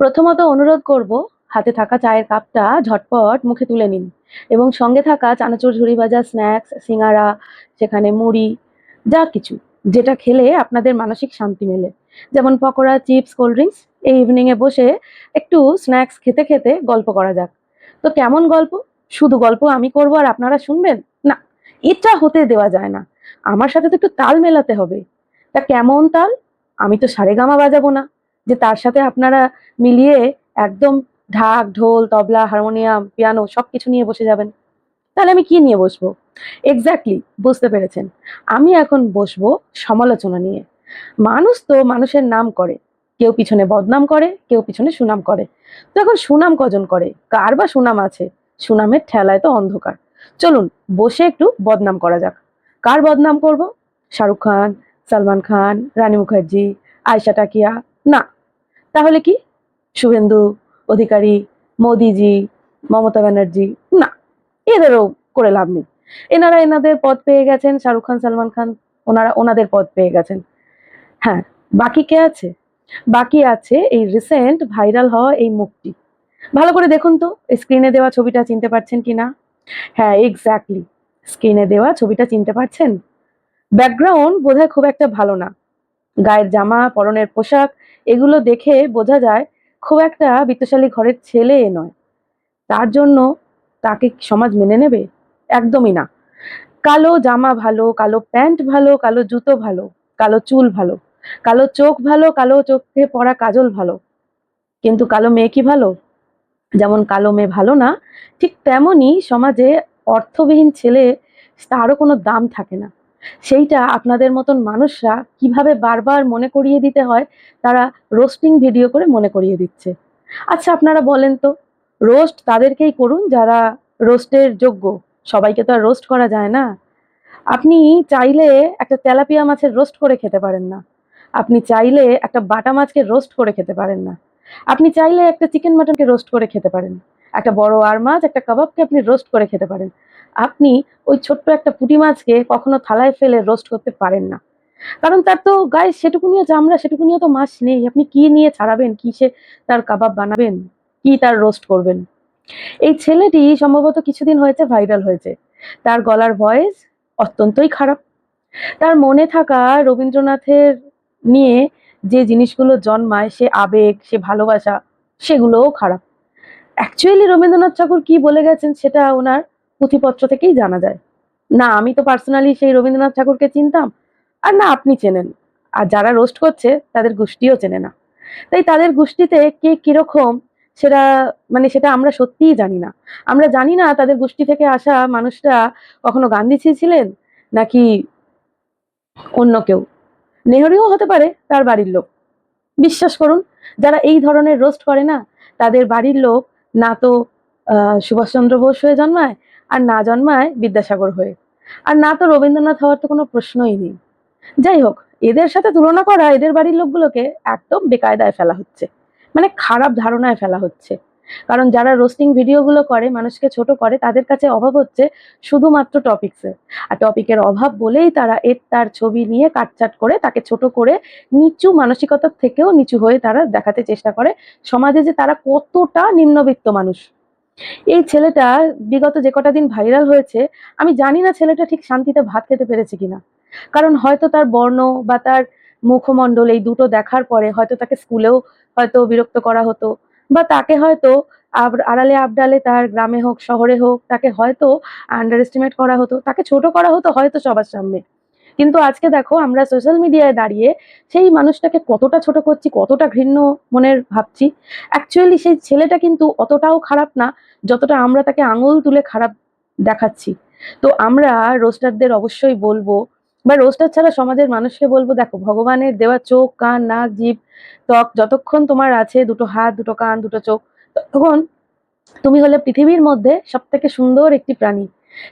প্রথমত অনুরোধ করব, হাতে থাকা চায়ের কাপটা ঝটপট মুখে তুলে নিন এবং সঙ্গে থাকা চানাচুর, ঝুড়ি ভাজা, স্ন্যাক্স, সিঙ্গারা, সেখানে মুড়ি, যা কিছু যেটা খেলে আপনাদের মানসিক শান্তি মেলে, যেমন পকোড়া, চিপস, কোল্ড ড্রিঙ্কস। এই ইভিনিং এ বসে একটু স্ন্যাক্স খেতে খেতে গল্প করা যাক। তো কেমন গল্প? শুধু গল্প আমি করব আর আপনারা শুনবেন? না, এটা হতে দেওয়া যায় না। আমার সাথে তো একটু তাল মেলাতে হবে। তা কেমন তাল? আমি তো সারেগামা বাজাবো না যে তার সাথে আপনারা মিলিয়ে একদম ঢাক, ঢোল, তবলা, হারমোনিয়াম, পিয়ানো সবকিছু নিয়ে বসে যাবেন। তাহলে আমি কি নিয়ে বসবো? এক্স্যাক্টলি, বুঝতে পেরেছেন। আমি এখন বসবো সমালোচনা নিয়ে। মানুষ তো মানুষের নাম করে, কেউ পিছনে বদনাম করে, কেউ পিছনে সুনাম করে। তো এখন সুনাম কজন করে? কার বা সুনাম আছে? সুনামের ঠেলায় তো অন্ধকার। চলুন বসে একটু বদনাম করা যাক। কার বদনাম করব? শাহরুখ খান, সালমান খান, রানী মুখার্জি, আয়েশা টাকিয়া? না। তাহলে কি? শুভেন্দু অধিকারী, মোদিজি, মমতা ব্যানার্জি? না, এদেরও করে লাভ নেই। এনারা এনাদের পদ পেয়ে গেছেন, শাহরুখ খান, সালমান খান ওনারা ওনাদের পদ পেয়ে গেছেন। হ্যাঁ, বাকি কে আছে? বাকি আছে এই রিসেন্ট ভাইরাল হওয়া এই মুখটি। ভালো করে দেখুন তো স্ক্রিনে দেওয়া ছবিটা চিনতে পারছেন কিনা? হ্যাঁ, এক্স্যাক্টলি, স্ক্রিনে দেওয়া ছবিটা চিনতে পারছেন? ব্যাকগ্রাউন্ড বোধহয় খুব একটা ভালো না। গায়ের জামা, পরনের পোশাক, এগুলো দেখে বোঝা যায় খুব একটা বিত্তশালী ঘরের ছেলে এ নয়। তার জন্য তাকে সমাজ মেনে নেবে? একদমই না। কালো জামা ভালো, কালো প্যান্ট ভালো, কালো জুতো ভালো, কালো চুল ভালো, কালো চোখ ভালো, কালো চোখে পড়া কাজল ভালো, কিন্তু কালো মেয়ে কি ভালো? যেমন কালো মেয়ে ভালো না, ঠিক তেমনই সমাজে অর্থবিহীন ছেলে, তারও কোনো দাম থাকে না। সেইটা আপনাদের মতন মানুষরা কিভাবে বারবার মনে করিয়ে দিতে হয়, তারা রোস্টিং ভিডিও করে মনে করিয়ে দিচ্ছে। আচ্ছা আপনারা বলেন তো, রোস্ট তাদেরকেই করুন যারা রোস্টের যোগ্য। সবাইকে তো আর রোস্ট করা যায় না। আপনি চাইলে একটা তেলাপিয়া মাছের রোস্ট করে খেতে পারেন না। আপনি চাইলে একটা বাটা মাছকে রোস্ট করে খেতে পারেন না। আপনি চাইলে একটা চিকেন মাটনকে রোস্ট করে খেতে পারেন। একটা বড় আর মাছ, একটা কাবাবকে আপনি রোস্ট করে খেতে পারেন। আপনি ওই ছোট্ট একটা পুঁটি মাছকে কখনো থালায় ফেলে রোস্ট করতে পারেন না। কারণ তার তো গায়ে সেটুকুনিও চামড়া, সেটুকুনিও তো মাছ নেই। আপনি কি নিয়ে ছাড়াবেন? কিসে তার কাবাব বানাবেন? কি তার রোস্ট করবেন? এই ছেলেটি সম্ভবত কিছুদিন হয়েছে ভাইরাল হয়েছে। তার গলার ভয়েস অত্যন্তই খারাপ। তার মনে থাকা রবীন্দ্রনাথের নিয়ে যে জিনিসগুলো জন্মায়, সে আবেগ, সে ভালোবাসা, সেগুলোও খারাপ। অ্যাকচুয়ালি রবীন্দ্রনাথ ঠাকুর কি বলে গেছেন সেটা ওনার পুঁথিপত্র থেকেই জানা যায়। না আমি তো পার্সোনালি সেই রবীন্দ্রনাথ ঠাকুরকে চিনতাম, আর না আপনি চেনেন। আর যারা রোস্ট করছে তাদের গোষ্ঠীও চেনে না। তাই তাদের গোষ্ঠীতে কে কিরকম সেটা সেটা আমরা সত্যিই জানি না। আমরা জানি না তাদের গোষ্ঠী থেকে আসা মানুষরা কখনো গান্ধীজি ছিলেন নাকি অন্য কেউ। নেহরুও হতে পারে তার বাড়ির লোক। বিশ্বাস করুন, যারা এই ধরনের রোস্ট করে না, তাদের বাড়ির লোক না তো সুভাষচন্দ্র বোস হয়ে জন্মায়, আর না জন্মায় বিদ্যাসাগর হয়ে, আর না তো রবীন্দ্রনাথ হওয়ার তো কোনো প্রশ্নই নেই। যাই হোক, এদের সাথে তুলনা করা এদের বাড়ির লোকগুলোকে একদম বেকায়দায় ফেলা হচ্ছে, খারাপ ধারণায় ফেলা হচ্ছে। কারণ যারা রোস্টিং ভিডিওগুলো করে, মানুষকে ছোট করে, তাদের কাছে অভাব হচ্ছে শুধুমাত্র টপিক্সের। আর টপিকের অভাব বলেই তারা এর তার ছবি নিয়ে কাটছাট করে তাকে ছোট করে নিচু মানসিকতার থেকেও নিচু হয়ে তারা দেখাতে চেষ্টা করে সমাজে যে তারা কতটা নিম্নবিত্ত মানুষ। এই ছেলেটা বিগত যে কটা দিন ভাইরাল হয়েছে, আমি জানি না ছেলেটা ঠিক শান্তিতে ভাত খেতে পেরেছে কিনা। কারণ হয়তো তার বর্ণ বা তার মুখমণ্ডল এই দুটো দেখার পরে হয়তো তাকে স্কুলেও হয়তো বিরক্ত করা হতো, বা তাকে হয়তো আড়ালে আবডালে তার গ্রামে হোক শহরে হোক তাকে হয়তো আন্ডার এস্টিমেট করা হতো, তাকে ছোট করা হতো হয়তো সবার সামনে। কিন্তু আজকে দেখো আমরা সোশ্যাল মিডিয়ায় দাঁড়িয়ে সেই মানুষটাকে কতটা ছোট করছি, কতটা ঘৃণ্য মনের ভাবছি। অ্যাকচুয়ালি সেই ছেলেটা কিন্তু অতটাও খারাপ না যতটা আমরা তাকে আঙুল তুলে খারাপ দেখাচ্ছি। তো আমরা রোস্টারদের অবশ্যই বলবো, বা রোস্টার ছাড়া সমাজের মানুষকে বলবো, দেখো ভগবানের দেওয়া চোখ, কান, নাক, জিভ, ত্বক যতক্ষণ তোমার আছে, দুটো হাত, দুটো কান, দুটো চোখ, তখন তুমি হলে পৃথিবীর মধ্যে সব থেকে সুন্দর একটি প্রাণী।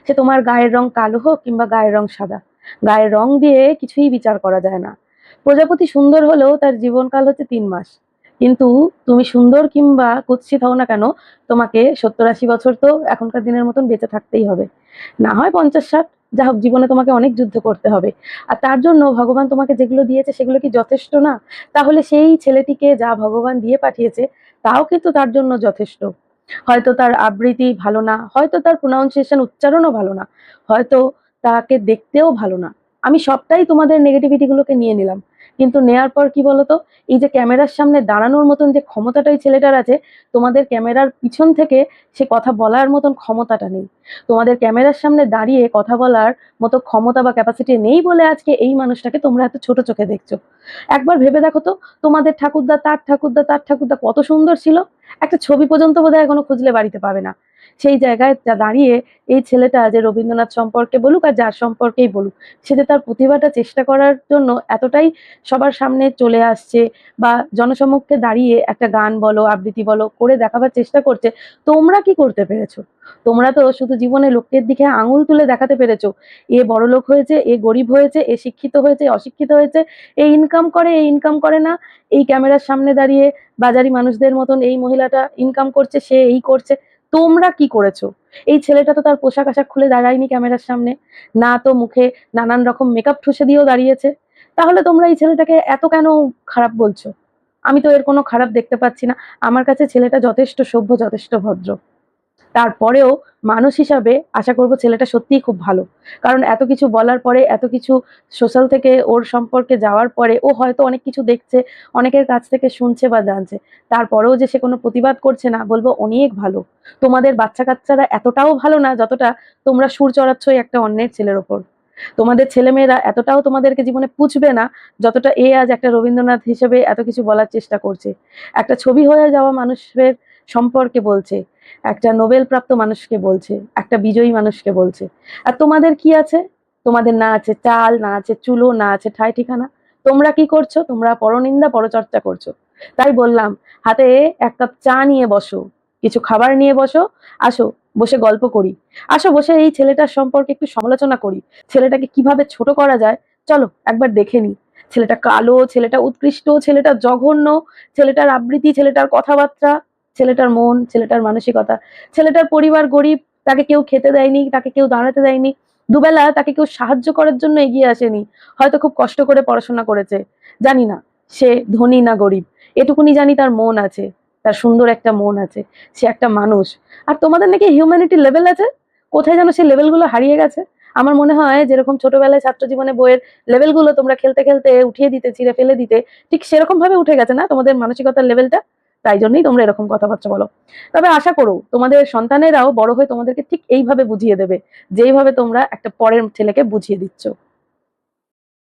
সে তোমার গায়ের রং কালো হোক কিংবা গায়ের রং সাদা, গায়ের রং দিয়ে কিছুই বিচার করা যায় না। প্রজাপতি সুন্দর হলেও তার জীবনকাল হচ্ছে 3 মাস। কিন্তু তুমি সুন্দর কিংবা কুৎসিত হও না কেন, তোমাকে 70-80 বছর তো এখনকার দিনের মতন বেঁচে থাকতেই হবে, না হয় 50-60। যা হোক, জীবনে তোমাকে অনেক যুদ্ধ করতে হবে, আর তার জন্য ভগবান তোমাকে যেগুলো দিয়েছে সেগুলো কি যথেষ্ট না? তাহলে সেই ছেলেটিকে যা ভগবান দিয়ে পাঠিয়েছে তাও কিন্তু তার জন্য যথেষ্ট। হয়তো তার আবৃত্তি ভালো না, হয়তো তার প্রোনাউন্সিয়েশন উচ্চারণও ভালো না, হয়তো তাকে দেখতেও ভালো না। আমি সবটাই তোমাদের নেগেটিভিটি গুলোকে নিয়ে নিলাম, কিন্তু নেয়ার পর কি বলতো, এই যে ক্যামেরার সামনে দাঁড়ানোর মতন যে ক্ষমতাটা ওই ছেলেটার আছে, তোমাদের ক্যামেরার পিছন থেকে সে কথা বলার মতন ক্ষমতাটা নেই। তোমাদের ক্যামেরার সামনে দাঁড়িয়ে কথা বলার মতো ক্ষমতা বা ক্যাপাসিটি নেই বলে আজকে এই মানুষটাকে তোমরা এত ছোট চোখে দেখছো। একবার ভেবে দেখো তো, তোমাদের ঠাকুরদা, তার ঠাকুরদা, তার ঠাকুরদা কত সুন্দর ছিল, একটা ছবি পর্যন্ত বোধহয় এখনো খুঁজলে বাড়িতে পাবে না। সেই জায়গায় দাঁড়িয়ে এই ছেলেটা যে রবীন্দ্রনাথ সম্পর্কে বলুক আর যার সম্পর্কেই বলুক, সে যে তার প্রতিভাটা চেষ্টা করার জন্য এতটাই সবার সামনে চলে আসছে বা জনসমক্ষে দাঁড়িয়ে একটা গান বলো, আবৃত্তি বলো করে দেখাবার চেষ্টা করছে। তোমরা কি করতে পেরেছো? তোমরা তো শুধু জীবনে লোকের দিকে আঙুল তুলে দেখাতে পেরেছো, এ বড়লোক হয়েছে, এ গরিব হয়েছে, এ শিক্ষিত হয়েছে, এ অশিক্ষিত হয়েছে, এ ইনকাম করে, এ ইনকাম করে না, এই ক্যামেরার সামনে দাঁড়িয়ে বাজারি মানুষদের মতন এই মহিলাটা ইনকাম করছে, সে এই করছে। তোমরা কি করেছো? এই ছেলেটা তো তার পোশাক আশাক খুলে দাঁড়ায়নি ক্যামেরার সামনে, না তো মুখে নানান রকম মেকআপ ঠুসে দিয়েও দাঁড়িয়েছে। তাহলে তোমরা এই ছেলেটাকে এত কেন খারাপ বলছো? আমি তো এর কোনো খারাপ দেখতে পাচ্ছি না। আমার কাছে ছেলেটা যথেষ্ট সভ্য, যথেষ্ট ভদ্র। তারপরেও মানুষ হিসাবে আশা করব ছেলেটা সত্যিই খুব ভালো। কারণ এত কিছু বলার পরে, এত কিছু সোশ্যাল থেকে ওর সম্পর্কে যাওয়ার পরে ও হয়তো অনেক কিছু দেখছে, অনেকের কাছ থেকে শুনছে বা জানছে। তারপরেও যে সে কোনো প্রতিবাদ করছে না, বলবো অনেক ভালো। তোমাদের বাচ্চা কাচ্চারা এতটাও ভালো না যতটা তোমরা সুর চড়াচ্ছ এই একটা অন্যের ছেলের ওপর। তোমাদের ছেলেমেয়েরা এতটাও তোমাদেরকে জীবনে পুছবে না যতটা এ আজ একটা রবীন্দ্রনাথ হিসেবে এত কিছু বলার চেষ্টা করছে, একটা ছবি হয়ে যাওয়া মানুষের সম্পর্কে বলছে, একটা নোবেল প্রাপ্ত মানুষকে বলছে, একটা বিজয়ী মানুষকে বলছে। আর তোমাদের কি আছে? তোমাদের না আছে চাল, না আছে চুলো, না আছে ঠাঁই ঠিকানা। তোমরা কি করছো? তোমরা পরনিন্দা, পরচর্চা করছো। তাই বললাম, হাতে এক কাপ চা নিয়ে বসো, কিছু খাবার নিয়ে বসো, আসো বসে গল্প করি, আসো বসে এই ছেলেটার সম্পর্কে একটু সমালোচনা করি, ছেলেটাকে কিভাবে ছোট করা যায় চলো একবার দেখে নি। ছেলেটা কালো, ছেলেটা উৎকৃষ্ট, ছেলেটা জঘন্য, ছেলেটার আবৃত্তি, ছেলেটার কথাবার্তা, ছেলেটার মন, ছেলেটার মানসিকতা। ছেলেটার পরিবার গরিব, তাকে কেউ খেতে দেয়নি, তাকে কেউ দাঁড়াতে দেয়নি, দুবেলা তাকে কেউ সাহায্য করার জন্য এগিয়ে আসেনি। হয়তো খুব কষ্ট করে পড়াশোনা করেছে, জানি না সে ধনী না গরিব, এটুকুনি জানি তার মন আছে, তার সুন্দর একটা মন আছে, সে একটা মানুষ। আর তোমাদের নাকি হিউম্যানিটি লেভেল আছে, কোথায় যেন সেই লেভেলগুলো হারিয়ে গেছে। আমার মনে হয় যেরকম ছোটবেলায় ছাত্র জীবনে বইয়ের লেভেলগুলো তোমরা খেলতে খেলতে উঠিয়ে দিতে, ছিঁড়ে ফেলে দিতে, ঠিক সেরকম ভাবে উঠে গেছে না তোমাদের মানসিকতার লেভেলটা। তাই জন্যই তোমরা এরকম কথাবার্তা বলো। তবে আশা করো তোমাদের সন্তানেরাও বড় হয়ে তোমাদেরকে ঠিক এইভাবে বুঝিয়ে দেবে, যেইভাবে তোমরা একটা পরের ছেলেকে বুঝিয়ে দিচ্ছ।